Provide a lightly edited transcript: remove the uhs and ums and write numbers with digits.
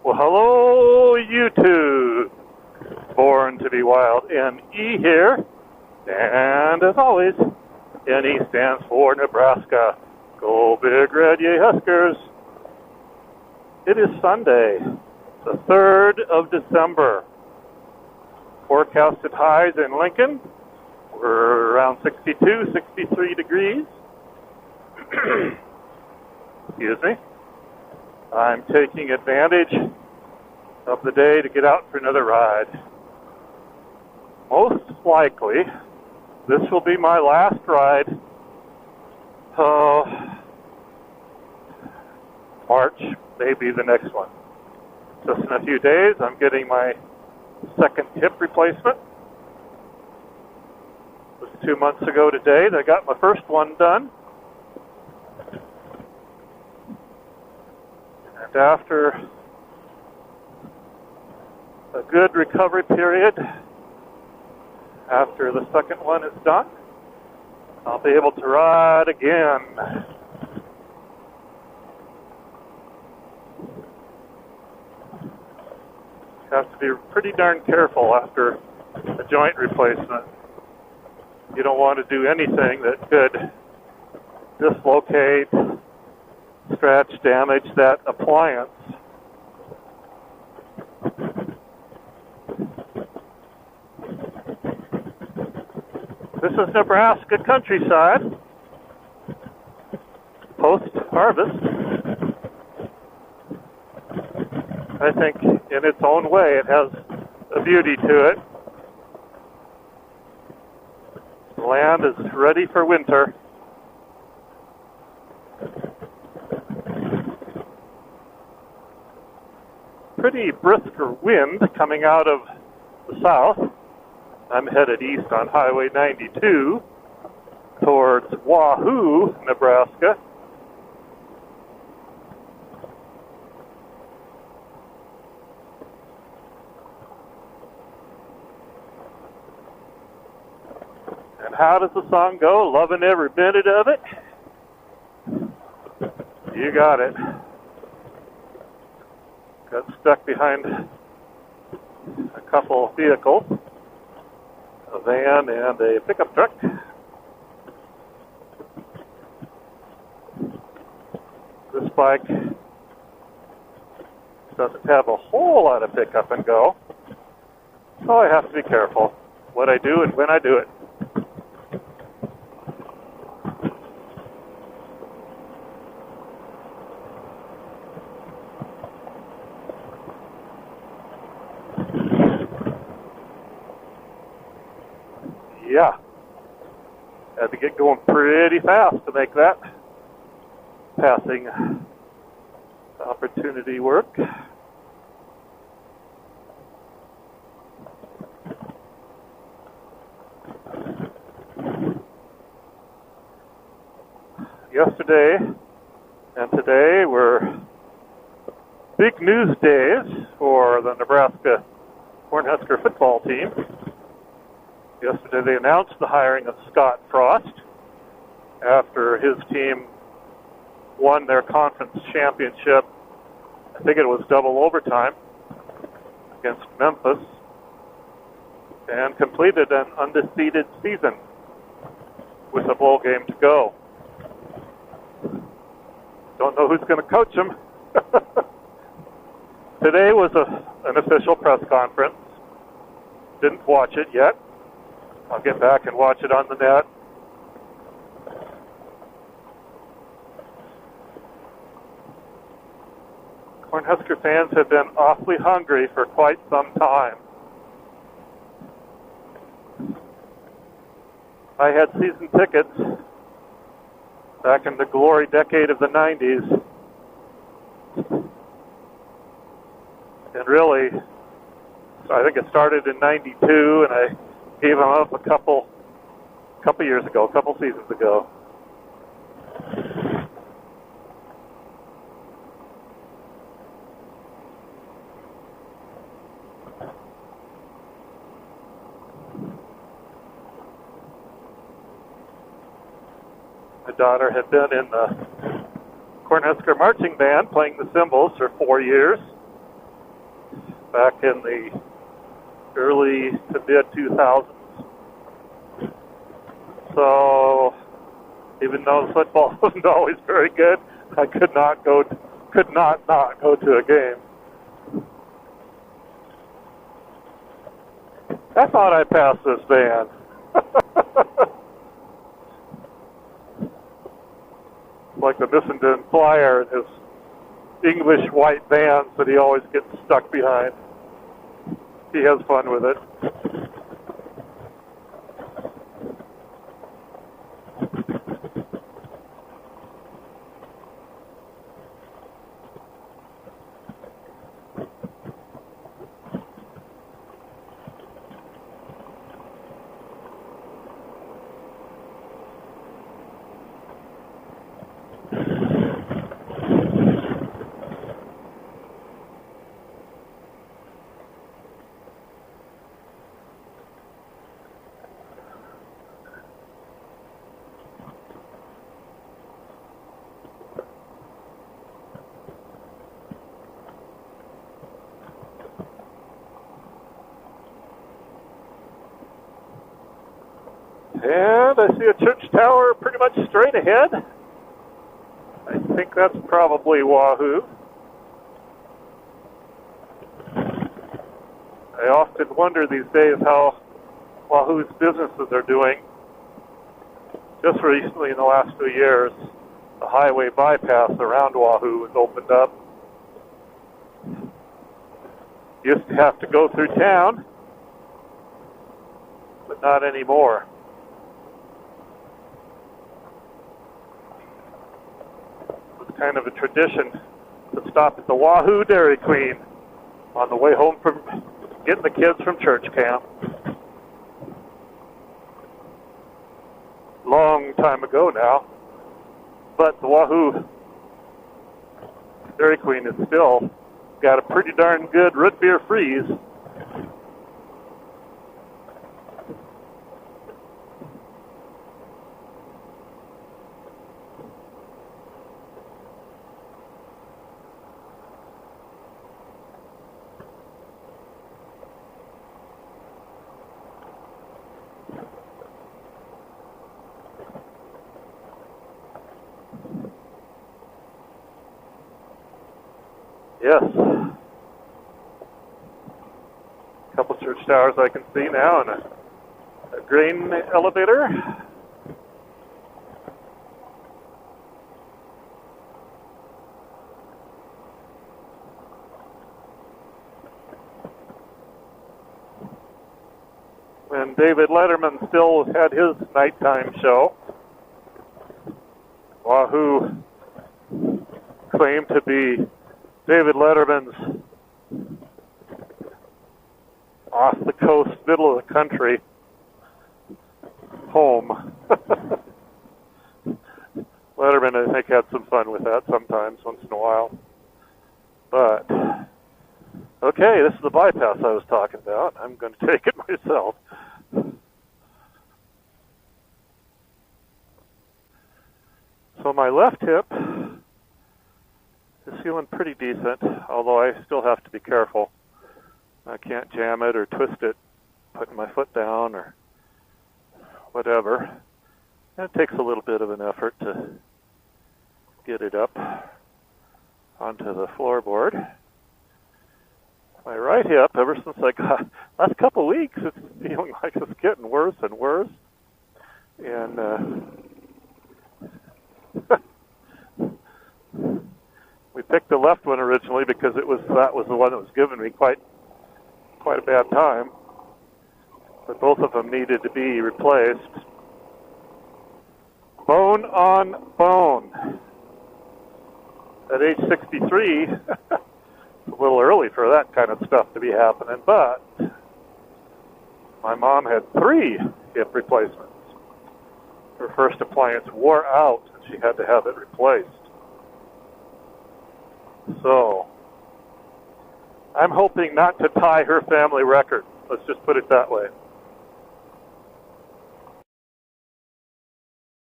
Well, hello, YouTube. Born to be wild, NE here. And as always, NE stands for Nebraska. Go Big Red, yay Huskers. It is Sunday, the 3rd of December. Forecasted highs in Lincoln were around 62, 63 degrees. Excuse me. I'm taking advantage of the day to get out for another ride. Most likely, this will be my last ride. March, maybe the next one. Just in a few days, I'm getting my second hip replacement. It was 2 months ago today that I got my first one done. And after a good recovery period, after the second one is done, I'll be able to ride again. Have to be pretty darn careful after a joint replacement. You don't want to do anything that could dislocate, scratch, damage that appliance. This is Nebraska countryside, post-harvest. I think in its own way it has a beauty to it. The land is ready for winter. Pretty brisk wind coming out of the south. I'm headed east on Highway 92 towards Wahoo, Nebraska. And how does the song go? Loving every minute of it? You got it. Got stuck behind a couple vehicles, a van and a pickup truck. This bike doesn't have a whole lot of pickup and go, so I have to be careful what I do and when I do it. Yeah, had to get going pretty fast to make that passing opportunity work. Yesterday and today were big news days for the Nebraska Cornhusker football team. Yesterday they announced the hiring of Scott Frost after his team won their conference championship. I think it was double overtime against Memphis and completed an undefeated season with a bowl game to go. Don't know who's going to coach him. Today was an official press conference. Didn't watch it yet. I'll get back and watch it on the net. Cornhusker fans have been awfully hungry for quite some time. I had season tickets back in the glory decade of the 90s. And really, I think it started in 92, and I gave them up a couple years ago, a couple seasons ago. My daughter had been in the Cornhusker marching band playing the cymbals for 4 years. back in the early to mid 2000s. So even though football wasn't always very good, I could not go to a game. I thought I passed this van. Like the Missenden Flyer and his English white vans that he always gets stuck behind. He has fun with it. And I see a church tower pretty much straight ahead. I think that's probably Wahoo. I often wonder these days how Wahoo's businesses are doing. Just recently, in the last few years, the highway bypass around Wahoo was opened up. Used to have to go through town, but not anymore. Kind of a tradition to stop at the Wahoo Dairy Queen on the way home from getting the kids from church camp. Long time ago now, but the Wahoo Dairy Queen has still got a pretty darn good root beer freeze. Yes. A couple church towers I can see now, and a grain elevator. When David Letterman still had his nighttime show, Wahoo claimed to be David Letterman's off the coast, middle of the country home. Letterman, I think, had some fun with that sometimes, once in a while. But, okay, this is the bypass I was talking about. I'm going to take it myself. So my left hip is feeling pretty decent, although I still have to be careful. I can't jam it or twist it, putting my foot down or whatever. And it takes a little bit of an effort to get it up onto the floorboard. My right hip, ever since I got last couple of weeks, it's feeling like it's getting worse and worse. And we picked the left one originally because that was the one that was giving me quite a bad time. But both of them needed to be replaced. Bone on bone. At age 63, it's a little early for that kind of stuff to be happening, but my mom had 3 hip replacements. Her first appliance wore out and she had to have it replaced. So, I'm hoping not to tie her family record. Let's just put it that way.